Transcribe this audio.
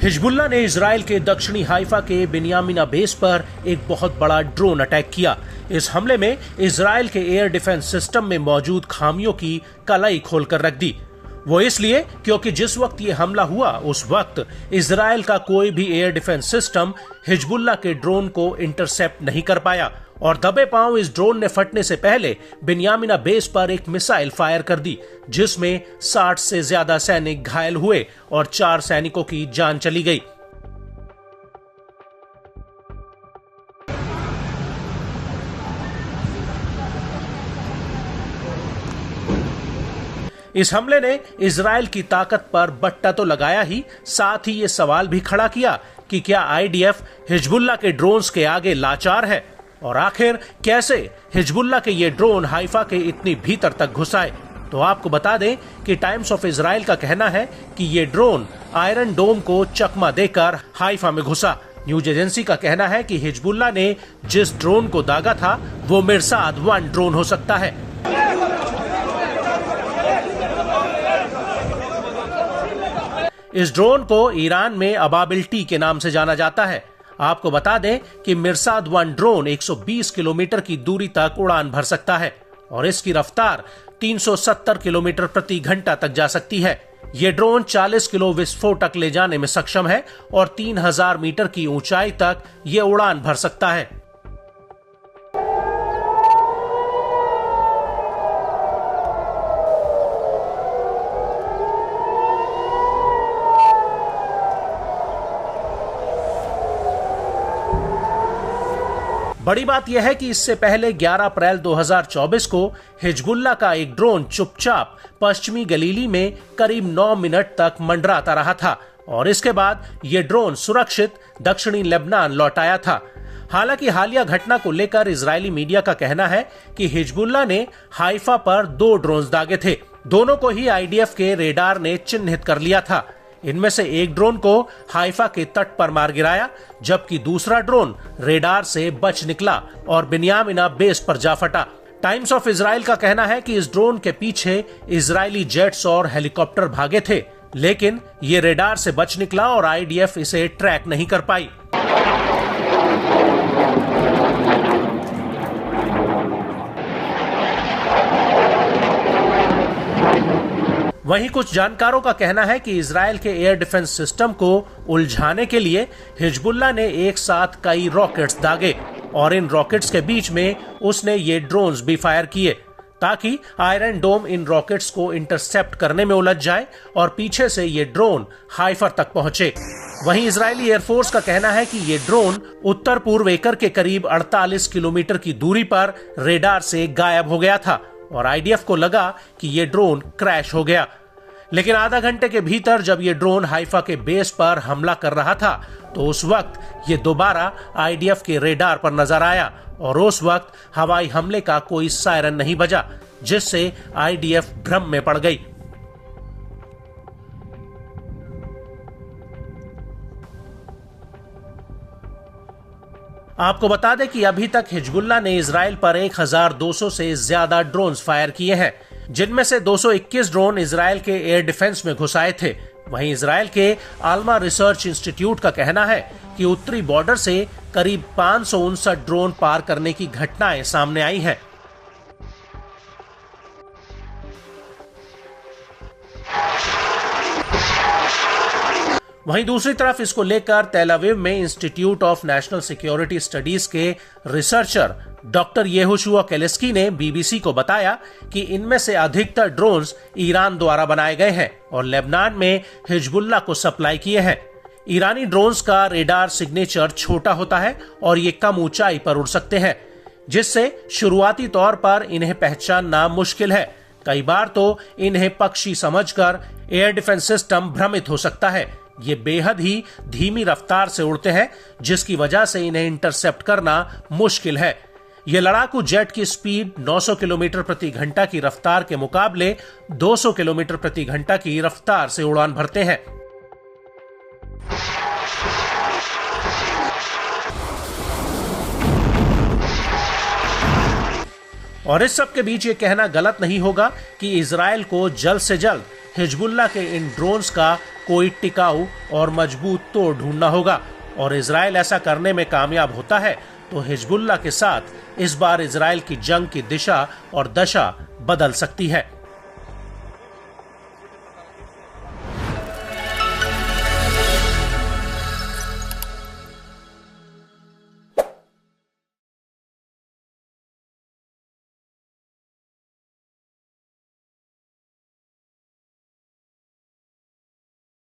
Hezbollah ने Israel के दक्षिणी हाइफा के बिन्यामिना बेस पर एक बहुत बड़ा ड्रोन अटैक किया। इस हमले में इजराइल के एयर डिफेंस सिस्टम में मौजूद खामियों की कलाई खोलकर रख दी। वो इसलिए क्योंकि जिस वक्त ये हमला हुआ उस वक्त इजराइल का कोई भी एयर डिफेंस सिस्टम हिजबुल्लाह के ड्रोन को इंटरसेप्ट नहीं कर पाया और दबे पांव इस ड्रोन ने फटने से पहले बिन्यामिना बेस पर एक मिसाइल फायर कर दी, जिसमें 60 से ज्यादा सैनिक घायल हुए और 4 सैनिकों की जान चली गई। इस हमले ने इजराइल की ताकत पर बट्टा तो लगाया ही, साथ ही ये सवाल भी खड़ा किया कि क्या आईडीएफ हिजबुल्लाह के ड्रोन्स के आगे लाचार है और आखिर कैसे हिजबुल्लाह के ये ड्रोन हाइफा के इतनी भीतर तक घुस आए। तो आपको बता दें कि टाइम्स ऑफ इजराइल का कहना है कि ये ड्रोन आयरन डोम को चकमा देकर हाइफा में घुसा। न्यूज एजेंसी का कहना है कि हिजबुल्लाह ने जिस ड्रोन को दागा था वो मिरसाद 1 ड्रोन हो सकता है। इस ड्रोन को ईरान में अबाबिल टी के नाम से जाना जाता है। आपको बता दें कि मिरसाद 1 ड्रोन 120 किलोमीटर की दूरी तक उड़ान भर सकता है और इसकी रफ्तार 370 किलोमीटर प्रति घंटा तक जा सकती है। ये ड्रोन 40 किलो विस्फोटक ले जाने में सक्षम है और 3000 मीटर की ऊंचाई तक ये उड़ान भर सकता है। बड़ी बात यह है कि इससे पहले 11 अप्रैल 2024 को हिजबुल्लाह का एक ड्रोन चुपचाप पश्चिमी गलीली में करीब 9 मिनट तक मंडराता रहा था और इसके बाद यह ड्रोन सुरक्षित दक्षिणी लेबनान लौट आया था। हालांकि हालिया घटना को लेकर इजरायली मीडिया का कहना है कि हिजबुल्लाह ने हाइफा पर 2 ड्रोन दागे थे। दोनों को ही आईडीएफ के रेडार ने चिन्हित कर लिया था। इनमें से एक ड्रोन को हाइफा के तट पर मार गिराया, जबकि दूसरा ड्रोन रेडार से बच निकला और बिन्यामिना बेस पर जा फटा। टाइम्स ऑफ इजराइल का कहना है कि इस ड्रोन के पीछे इजरायली जेट्स और हेलीकॉप्टर भागे थे, लेकिन ये रेडार से बच निकला और आईडीएफ इसे ट्रैक नहीं कर पाई। वहीं कुछ जानकारों का कहना है कि इजराइल के एयर डिफेंस सिस्टम को उलझाने के लिए हिजबुल्लाह ने एक साथ कई रॉकेट्स दागे और इन रॉकेट्स के बीच में उसने ये ड्रोन्स भी फायर किए ताकि आयरन डोम इन रॉकेट्स को इंटरसेप्ट करने में उलझ जाए और पीछे से ये ड्रोन हाइफा तक पहुंचे। वहीं इजरायली एयरफोर्स का कहना है कि ये ड्रोन उत्तर पूर्व एकर के करीब 48 किलोमीटर की दूरी पर रेडार से गायब हो गया था और आईडीएफ को लगा कि ये ड्रोन क्रैश हो गया। लेकिन आधा घंटे के भीतर जब ये ड्रोन हाइफा के बेस पर हमला कर रहा था तो उस वक्त ये दोबारा आईडीएफ के रेडार पर नजर आया और उस वक्त हवाई हमले का कोई सायरन नहीं बजा, जिससे आईडीएफ भ्रम में पड़ गई। आपको बता दें कि अभी तक हिजबुल्लाह ने इजराइल पर 1200 से ज्यादा ड्रोन्स फायर किए हैं, जिनमें से 221 ड्रोन इजराइल के एयर डिफेंस में घुस आए थे। वहीं इजराइल के आल्मा रिसर्च इंस्टीट्यूट का कहना है कि उत्तरी बॉर्डर से करीब 559 ड्रोन पार करने की घटनाएं सामने आई हैं। वहीं दूसरी तरफ इसको लेकर तेल अवीव में institute of national security studies के रिसर्चर डॉक्टर येहोशुआ केलेस्की ने बीबीसी को बताया कि इनमें से अधिकतर ड्रोन्स ईरान द्वारा बनाए गए हैं और लेबनान में हिजबुल्लाह को सप्लाई किए हैं। ईरानी ड्रोन्स का रेडार सिग्नेचर छोटा होता है और ये कम ऊंचाई पर उड़ सकते हैं, जिससे शुरुआती तौर पर इन्हें पहचानना मुश्किल है। कई बार तो इन्हें पक्षी समझकर एयर डिफेंस सिस्टम भ्रमित हो सकता है। ये बेहद ही धीमी रफ्तार से उड़ते हैं, जिसकी वजह से इन्हें इंटरसेप्ट करना मुश्किल है। ये लड़ाकू जेट की स्पीड 900 किलोमीटर प्रति घंटा की रफ्तार के मुकाबले 200 किलोमीटर प्रति घंटा की रफ्तार से उड़ान भरते हैं। और इस सब के बीच ये कहना गलत नहीं होगा कि इजराइल को जल्द से जल्द हिजबुल्लाह के इन ड्रोन्स का कोई टिकाऊ और मजबूत तोड़ ढूंढना होगा, और इजराइल ऐसा करने में कामयाब होता है तो हिजबुल्लाह के साथ इस बार इजराइल की जंग की दिशा और दशा बदल सकती है।